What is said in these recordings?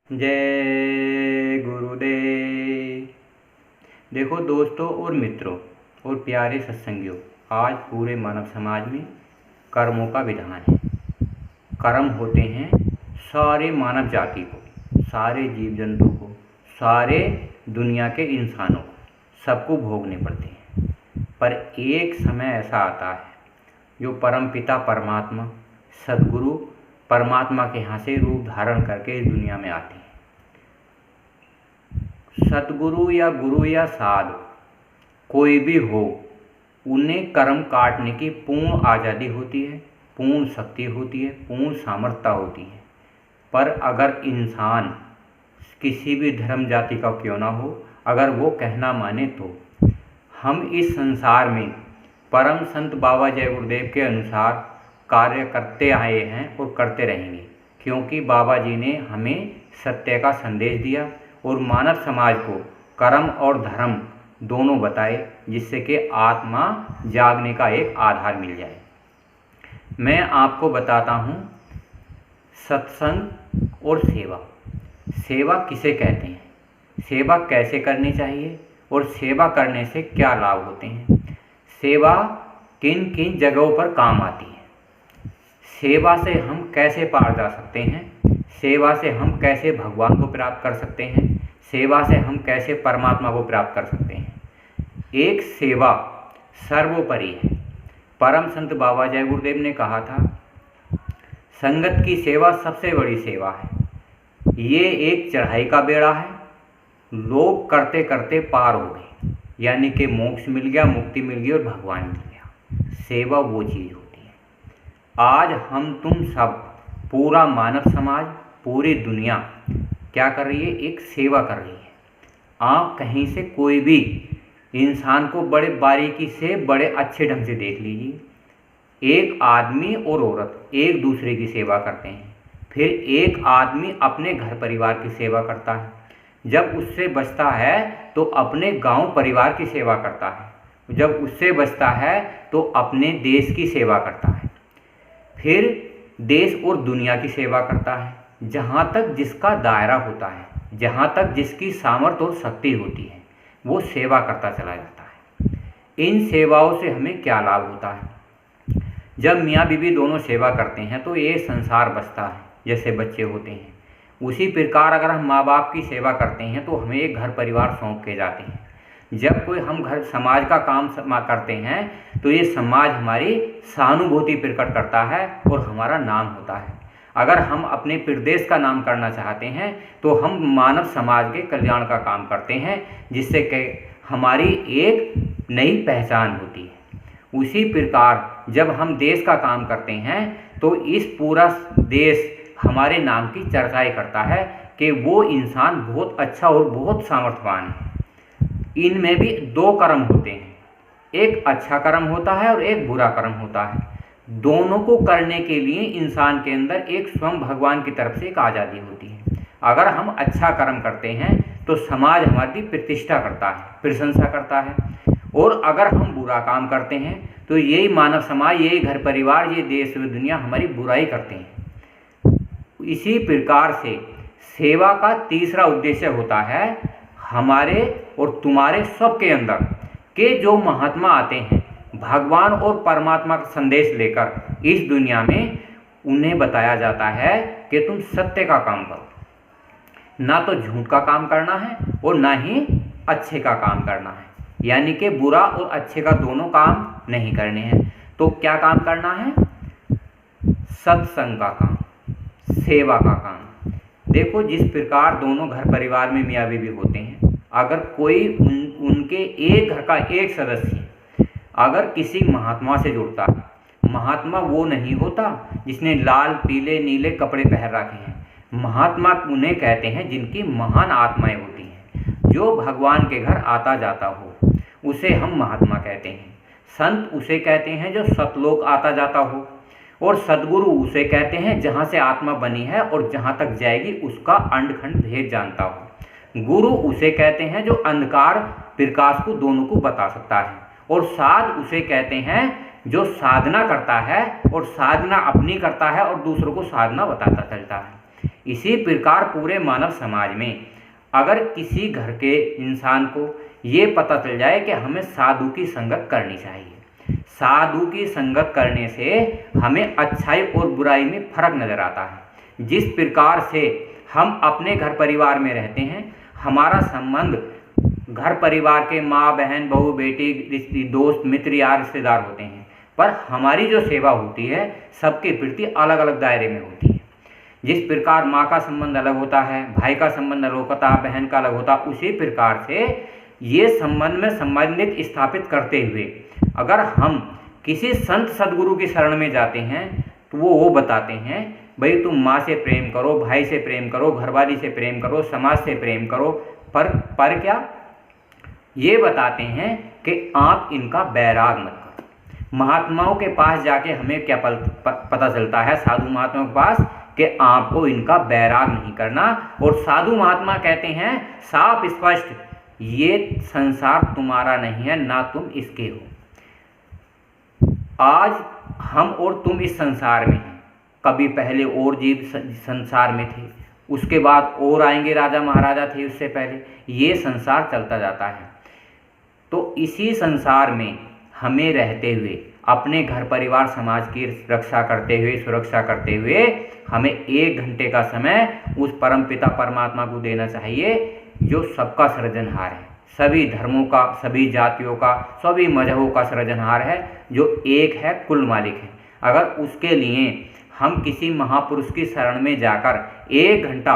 जय गुरुदेव। देखो दोस्तों और मित्रों और प्यारे सत्संगियों, आज पूरे मानव समाज में कर्मों का विधान है। कर्म होते हैं सारे मानव जाति को, सारे जीव जंतु को, सारे दुनिया के इंसानों को, सबको भोगने पड़ते हैं। पर एक समय ऐसा आता है जो परमपिता परमात्मा सद्गुरु परमात्मा के यहाँ से रूप धारण करके इस दुनिया में आते हैं। सद्गुरु या गुरु या साधु कोई भी हो, उन्हें कर्म काटने की पूर्ण आज़ादी होती है, पूर्ण शक्ति होती है, पूर्ण सामर्थ्य होती है। पर अगर इंसान किसी भी धर्म जाति का क्यों ना हो, अगर वो कहना माने तो हम इस संसार में परम संत बाबा जय गुरुदेव के अनुसार कार्य करते आए हैं और करते रहेंगे, क्योंकि बाबा जी ने हमें सत्य का संदेश दिया और मानव समाज को कर्म और धर्म दोनों बताए, जिससे कि आत्मा जागने का एक आधार मिल जाए। मैं आपको बताता हूँ सत्संग और सेवा। सेवा किसे कहते हैं, सेवा कैसे करनी चाहिए और सेवा करने से क्या लाभ होते हैं, सेवा किन किन जगहों पर काम आती है, सेवा से हम कैसे पार जा सकते हैं, सेवा से हम कैसे भगवान को प्राप्त कर सकते हैं, सेवा से हम कैसे परमात्मा को प्राप्त कर सकते हैं। एक सेवा सर्वोपरि है। परम संत बाबा जय गुरुदेव ने कहा था, संगत की सेवा सबसे बड़ी सेवा है। ये एक चढ़ाई का बेड़ा है, लोग करते करते पार हो गए, यानी कि मोक्ष मिल गया, मुक्ति मिल गई और भगवान मिल गया। सेवा वो चीज़ होती है। आज हम तुम सब, पूरा मानव समाज, पूरी दुनिया क्या कर रही है, एक सेवा कर रही है। आप कहीं से कोई भी इंसान को बड़े बारीकी से, बड़े अच्छे ढंग से देख लीजिए। एक आदमी और औरत एक दूसरे की सेवा करते हैं। फिर एक आदमी अपने घर परिवार की सेवा करता है, जब उससे बचता है तो अपने गांव परिवार की सेवा करता है, जब उससे बचता है तो अपने देश की सेवा करता है, फिर देश और दुनिया की सेवा करता है। जहाँ तक जिसका दायरा होता है, जहाँ तक जिसकी सामर्थ्य और शक्ति होती है, वो सेवा करता चला जाता है। इन सेवाओं से हमें क्या लाभ होता है? जब मियाँ बीवी दोनों सेवा करते हैं तो ये संसार बचता है, जैसे बच्चे होते हैं। उसी प्रकार अगर हम माँ बाप की सेवा करते हैं तो हमें एक घर परिवार सौंप के जाते हैं। जब कोई हम घर समाज का काम करते हैं तो ये समाज हमारी सहानुभूति प्रकट करता है और हमारा नाम होता है। अगर हम अपने प्रदेश का नाम करना चाहते हैं तो हम मानव समाज के कल्याण का काम करते हैं, जिससे कि हमारी एक नई पहचान होती है। उसी प्रकार जब हम देश का काम करते हैं तो इस पूरा देश हमारे नाम की चर्चाएं करता है कि वो इंसान बहुत अच्छा और बहुत सामर्थ्यवान है। इनमें भी दो कर्म होते हैं, एक अच्छा कर्म होता है और एक बुरा कर्म होता है। दोनों को करने के लिए इंसान के अंदर एक स्वयं भगवान की तरफ से एक आज़ादी होती है। अगर हम अच्छा कर्म करते हैं तो समाज हमारी प्रतिष्ठा करता है, प्रशंसा करता है, और अगर हम बुरा काम करते हैं तो यही मानव समाज, यही घर परिवार, ये देश व दुनिया हमारी बुराई करते हैं। इसी प्रकार से सेवा का तीसरा उद्देश्य होता है हमारे और तुम्हारे सबके अंदर के जो महात्मा आते हैं भगवान और परमात्मा का संदेश लेकर इस दुनिया में, उन्हें बताया जाता है कि तुम सत्य का काम करो, ना तो झूठ का काम करना है और ना ही अच्छे का काम करना है, यानी कि बुरा और अच्छे का दोनों काम नहीं करने हैं। तो क्या काम करना है? सत्संग का काम, सेवा का काम। देखो, जिस प्रकार दोनों घर परिवार में मियाँ बीवी होते हैं, अगर कोई उनके एक घर का एक सदस्य अगर किसी महात्मा से जुड़ता है, महात्मा वो नहीं होता जिसने लाल पीले नीले कपड़े पहन रखे हैं। महात्मा उन्हें कहते हैं जिनकी महान आत्माएं होती हैं, जो भगवान के घर आता जाता हो, उसे हम महात्मा कहते हैं। संत उसे कहते हैं जो सतलोक आता जाता हो, और सद्गुरु उसे कहते हैं जहाँ से आत्मा बनी है और जहाँ तक जाएगी उसका अंडखंड भेद जानता हो। गुरु उसे कहते हैं जो अंधकार प्रकाश को दोनों को बता सकता है, और साध उसे कहते हैं जो साधना करता है और साधना अपनी करता है और दूसरों को साधना बताता चलता है। इसी प्रकार पूरे मानव समाज में अगर किसी घर के इंसान को ये पता चल जाए कि हमें साधु की संगत करनी चाहिए, साधु की संगत करने से हमें अच्छाई और बुराई में फर्क नज़र आता है। जिस प्रकार से हम अपने घर परिवार में रहते हैं, हमारा संबंध घर परिवार के माँ बहन बहू बेटी दोस्त मित्र या रिश्तेदार होते हैं, पर हमारी जो सेवा होती है सबके प्रति अलग अलग दायरे में होती है। जिस प्रकार माँ का संबंध अलग होता है, भाई का संबंध अलग होता है, बहन का अलग होता है, उसी प्रकार से ये संबंध में संबंधित स्थापित करते हुए अगर हम किसी संत सदगुरु की शरण में जाते हैं तो वो बताते हैं भाई तुम माँ से प्रेम करो, भाई से प्रेम करो, घरवाली से प्रेम करो, समाज से प्रेम करो, पर क्या ये बताते हैं कि आप इनका बैराग मत करो। महात्माओं के पास जाके हमें क्या पता चलता है, साधु महात्माओं के पास, कि आपको इनका बैराग नहीं करना। और साधु महात्मा कहते हैं साफ स्पष्ट, ये संसार तुम्हारा नहीं है, ना तुम इसके हो। आज हम और तुम इस संसार में हैं, कभी पहले और जीव संसार में थे, उसके बाद और आएंगे, राजा महाराजा थे उससे पहले, ये संसार चलता जाता है। तो इसी संसार में हमें रहते हुए अपने घर परिवार समाज की रक्षा करते हुए, सुरक्षा करते हुए हमें 1 घंटे का समय उस परमपिता परमात्मा को देना चाहिए जो सबका सृजनहार है, सभी धर्मों का, सभी जातियों का, सभी मजहबों का सृजनहार है, जो एक है, कुल मालिक है। अगर उसके लिए हम किसी महापुरुष की शरण में जाकर 1 घंटा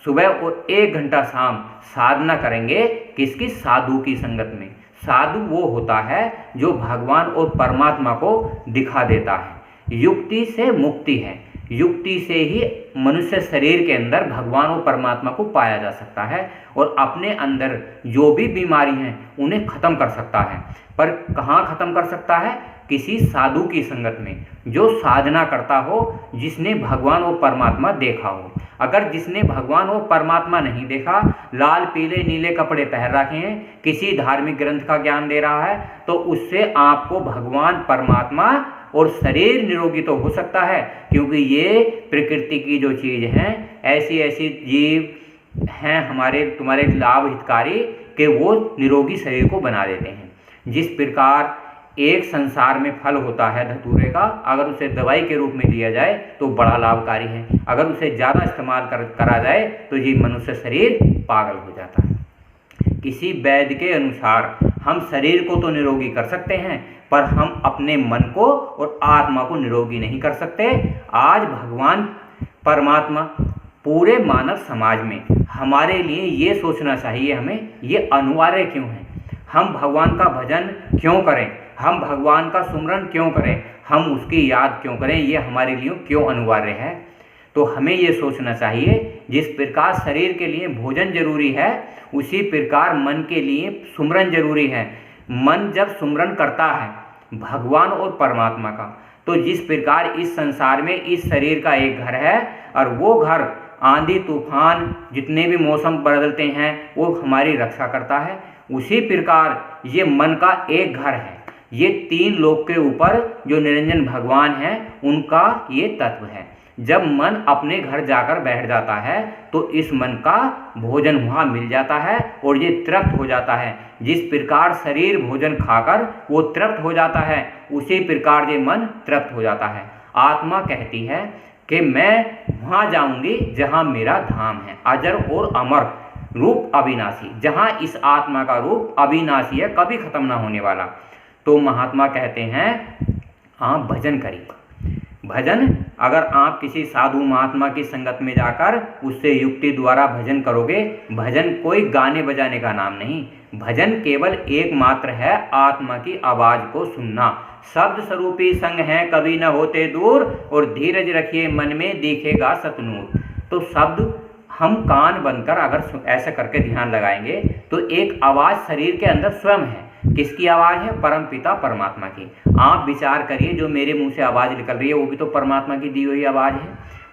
सुबह और 1 घंटा शाम साधना करेंगे, किसकी? साधु की संगत में। साधु वो होता है जो भगवान और परमात्मा को दिखा देता है। युक्ति से मुक्ति है, युक्ति से ही मनुष्य शरीर के अंदर भगवान और परमात्मा को पाया जा सकता है और अपने अंदर जो भी बीमारी हैं उन्हें खत्म कर सकता है। पर कहाँ खत्म कर सकता है? किसी साधु की संगत में, जो साधना करता हो, जिसने भगवान और परमात्मा देखा हो। अगर जिसने भगवान और परमात्मा नहीं देखा, लाल पीले नीले कपड़े पहन रखे हैं, किसी धार्मिक ग्रंथ का ज्ञान दे रहा है, तो उससे आपको भगवान परमात्मा और शरीर निरोगी तो हो सकता है, क्योंकि ये प्रकृति की जो चीज़ हैं, ऐसी ऐसी जीव हैं हमारे तुम्हारे लाभ हितकारी कि वो निरोगी शरीर को बना देते हैं। जिस प्रकार एक संसार में फल होता है धतूरे का, अगर उसे दवाई के रूप में लिया जाए तो बड़ा लाभकारी है, अगर उसे ज़्यादा इस्तेमाल करा जाए तो ये मनुष्य शरीर पागल हो जाता है। किसी वैद्य के अनुसार हम शरीर को तो निरोगी कर सकते हैं, पर हम अपने मन को और आत्मा को निरोगी नहीं कर सकते। आज भगवान परमात्मा पूरे मानव समाज में हमारे लिए ये सोचना चाहिए, हमें ये अनिवार्य क्यों है, हम भगवान का भजन क्यों करें, हम भगवान का सुमरन क्यों करें, हम उसकी याद क्यों करें, ये हमारे लिए क्यों अनिवार्य है। तो हमें ये सोचना चाहिए, जिस प्रकार शरीर के लिए भोजन जरूरी है, उसी प्रकार मन के लिए सुमरन जरूरी है। मन जब सुमरन करता है भगवान और परमात्मा का, तो जिस प्रकार इस संसार में इस शरीर का एक घर है, और वो घर आंधी तूफान जितने भी मौसम बदलते हैं वो हमारी रक्षा करता है, उसी प्रकार ये मन का एक घर है। ये 3 लोक के ऊपर जो निरंजन भगवान हैं उनका ये तत्व है। जब मन अपने घर जाकर बैठ जाता है तो इस मन का भोजन वहाँ मिल जाता है और ये तृप्त हो जाता है। जिस प्रकार शरीर भोजन खाकर वो तृप्त हो जाता है, उसी प्रकार ये मन तृप्त हो जाता है। आत्मा कहती है कि मैं वहाँ जाऊँगी जहाँ मेरा धाम है, अजर और अमर, रूप अविनाशी, जहाँ इस आत्मा का रूप अविनाशी है, कभी खत्म ना होने वाला। तो महात्मा कहते हैं आप भजन करिए। भजन, अगर आप किसी साधु महात्मा की संगत में जाकर उससे युक्ति द्वारा भजन करोगे, भजन कोई गाने बजाने का नाम नहीं, भजन केवल एकमात्र है आत्मा की आवाज़ को सुनना। शब्द स्वरूपी संग है कभी न होते दूर, और धीरज रखिए मन में दिखेगा सतनूर। तो शब्द हम कान बंद कर अगर ऐसा करके ध्यान लगाएंगे तो एक आवाज़ शरीर के अंदर स्वयं है। किसकी आवाज़ है? परम पिता परमात्मा की। आप विचार करिए, जो मेरे मुंह से आवाज़ निकल रही है वो भी तो परमात्मा की दी हुई आवाज़ है।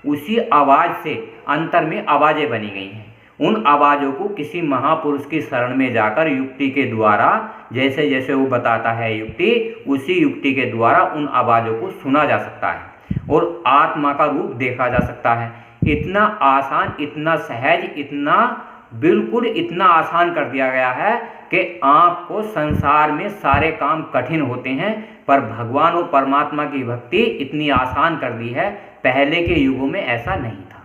उसी आवाज़ से अंतर में आवाज़ें बनी गई हैं। उन आवाज़ों को किसी महापुरुष की शरण में जाकर युक्ति के द्वारा, जैसे जैसे वो बताता है युक्ति, उसी युक्ति के द्वारा उन आवाज़ों को सुना जा सकता है और आत्मा का रूप देखा जा सकता है। इतना आसान, इतना सहज, इतना बिल्कुल इतना आसान कर दिया गया है कि आपको संसार में सारे काम कठिन होते हैं, पर भगवान और परमात्मा की भक्ति इतनी आसान कर दी है। पहले के युगों में ऐसा नहीं था,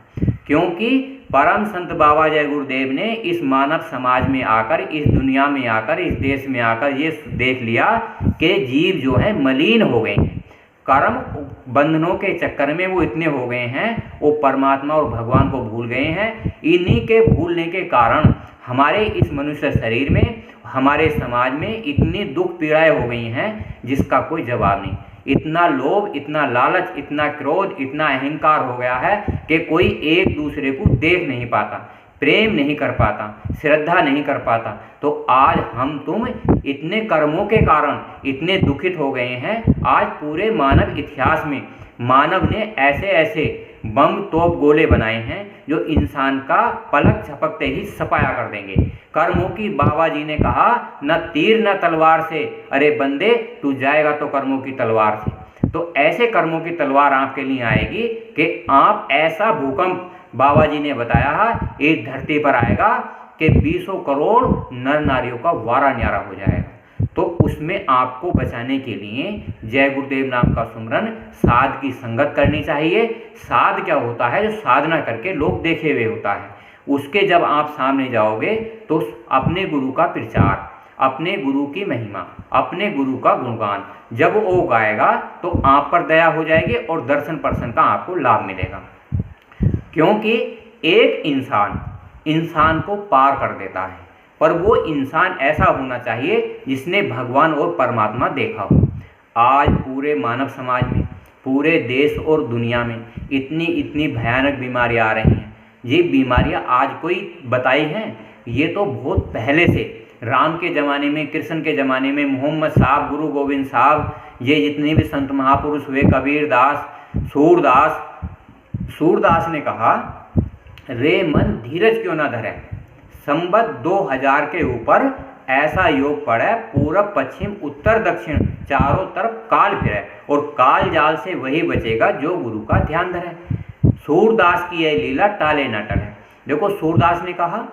क्योंकि परम संत बाबा जय गुरुदेव ने इस मानव समाज में आकर, इस दुनिया में आकर, इस देश में आकर ये देख लिया कि जीव जो है मलिन हो गए हैं, कर्म बंधनों के चक्कर में वो इतने हो गए हैं, वो परमात्मा और भगवान को भूल गए हैं। इन्हीं के भूलने के कारण हमारे इस मनुष्य शरीर में, हमारे समाज में इतनी दुख पीड़ाएं हो गई हैं जिसका कोई जवाब नहीं। इतना लोभ, इतना लालच, इतना क्रोध, इतना अहंकार हो गया है कि कोई एक दूसरे को देख नहीं पाता, प्रेम नहीं कर पाता, श्रद्धा नहीं कर पाता। तो आज हम तुम इतने कर्मों के कारण इतने दुखित हो गए हैं। आज पूरे मानव इतिहास में मानव ने ऐसे ऐसे बम, तोप, गोले बनाए हैं जो इंसान का पलक झपकते ही सफाया कर देंगे। कर्मों की बाबा जी ने कहा, न तीर न तलवार से, अरे बंदे तू जाएगा तो कर्मों की तलवार से। तो ऐसे कर्मों की तलवार आपके लिए आएगी कि आप ऐसा भूकंप, बाबा जी ने बताया है, इस धरती पर आएगा कि 20 करोड़ नर नारियों का वारा न्यारा हो जाएगा। तो उसमें आपको बचाने के लिए जय गुरुदेव नाम का सुमरन, साध की संगत करनी चाहिए। साध क्या होता है? जो साधना करके लोग देखे हुए होता है, उसके जब आप सामने जाओगे तो अपने गुरु का प्रचार, अपने गुरु की महिमा, अपने गुरु का गुणगान जब वो गाएगा तो आप पर दया हो जाएगी और दर्शन पर्शन का आपको लाभ मिलेगा। क्योंकि एक इंसान को पार कर देता है, पर वो इंसान ऐसा होना चाहिए जिसने भगवान और परमात्मा देखा हो। आज पूरे मानव समाज में, पूरे देश और दुनिया में इतनी भयानक बीमारियां आ रही हैं। ये बीमारियां आज कोई बताई हैं? ये तो बहुत पहले से, राम के ज़माने में, कृष्ण के ज़माने में, मोहम्मद साहब, गुरु गोविंद साहब, ये जितने भी संत महापुरुष हुए, कबीर दास, सूरदास ने कहा, रे मन धीरज क्यों ना धरे, संबत 2000 के ऊपर ऐसा योग पड़े, पूरब पश्चिम उत्तर दक्षिण चारों तरफ काल फिरे, और काल जाल से वही बचेगा जो गुरु का ध्यान धरे। सूरदास की यह लीला टाले न टले। देखो, सूरदास ने कहा,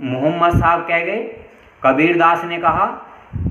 मोहम्मद साहब कह गए, कबीर दास ने कहा,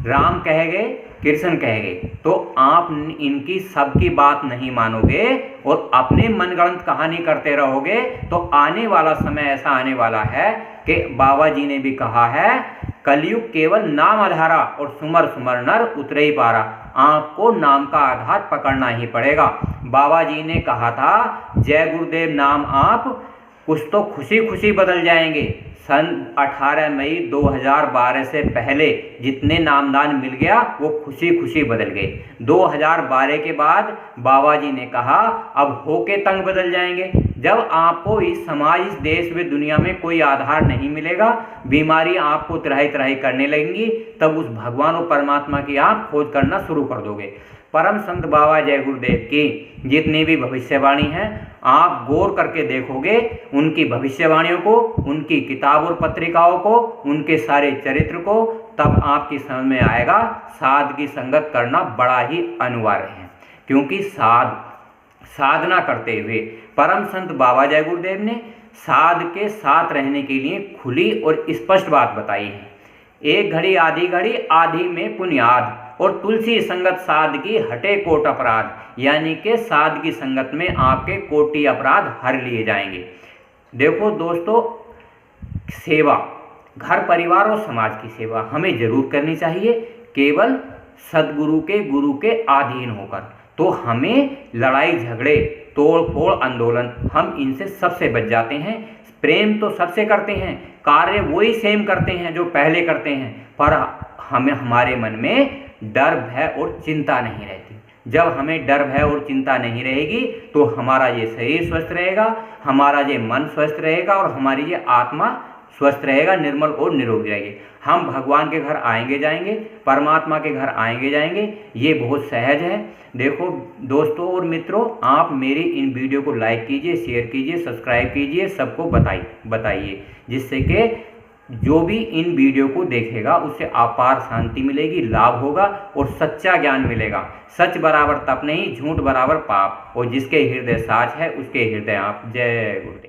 राम कह गए, कृष्ण कह गए। तो आप इनकी सबकी बात नहीं मानोगे और अपने मनगढ़ंत कहानी करते रहोगे तो आने वाला समय ऐसा आने वाला है कि बाबा जी ने भी कहा है, कलयुग केवल नाम आधारा और सुमर सुमर नर उतरे ही पारा। आपको नाम का आधार पकड़ना ही पड़ेगा। बाबा जी ने कहा था, जय गुरुदेव नाम आप कुछ तो खुशी खुशी बदल जाएंगे। सन 18 मई 2012 से पहले जितने नामदान मिल गया वो खुशी खुशी बदल गए। 2012 के बाद बाबा जी ने कहा, अब होके तंग बदल जाएंगे। जब आपको इस समाज, इस देश में, दुनिया में कोई आधार नहीं मिलेगा, बीमारी आपको त्राही त्राही करने लगेंगी, तब उस भगवान और परमात्मा की आप खोज करना शुरू कर दोगे। परम संत बाबा जय गुरुदेव की जितनी भी भविष्यवाणी है, आप गौर करके देखोगे उनकी भविष्यवाणियों को, उनकी किताब और पत्रिकाओं को, उनके सारे चरित्र को, तब आपकी समझ में आएगा साध की संगत करना बड़ा ही अनिवार्य है। क्योंकि साधना करते हुए परम संत बाबा जय गुरुदेव ने साध के साथ रहने के लिए खुली और स्पष्ट बात बताई है। एक घड़ी आधी घड़ी, आधी में पुण्याद, और तुलसी संगत साध की हटे कोट अपराध, यानी कि साध की संगत में आपके कोटि अपराध हर लिए जाएंगे। देखो दोस्तों, सेवा, घर परिवार और समाज की सेवा हमें जरूर करनी चाहिए, केवल सदगुरु के, गुरु के अधीन होकर। तो हमें लड़ाई झगड़े, तोड़ फोड़, आंदोलन, हम इनसे सबसे बच जाते हैं। प्रेम तो सबसे करते हैं, कार्य वही सेम करते हैं जो पहले करते हैं, पर हमारे मन में डर, भय और चिंता नहीं रहती। जब हमें डर, भय और चिंता नहीं रहेगी तो हमारा ये शरीर स्वस्थ रहेगा, हमारा ये मन स्वस्थ रहेगा और हमारी ये आत्मा स्वस्थ रहेगा, निर्मल और निरोगी रहेगी। हम भगवान के घर आएंगे जाएंगे, परमात्मा के घर आएंगे जाएंगे, ये बहुत सहज है। देखो दोस्तों और मित्रों, आप मेरी इन वीडियो को लाइक कीजिए, शेयर कीजिए, सब्सक्राइब कीजिए, सबको बताइए, जिससे कि जो भी इन वीडियो को देखेगा उससे अपार शांति मिलेगी, लाभ होगा और सच्चा ज्ञान मिलेगा। सच बराबर तप नहीं, झूठ बराबर पाप, और जिसके हृदय साच है उसके हृदय आप। जय गुरुदेव।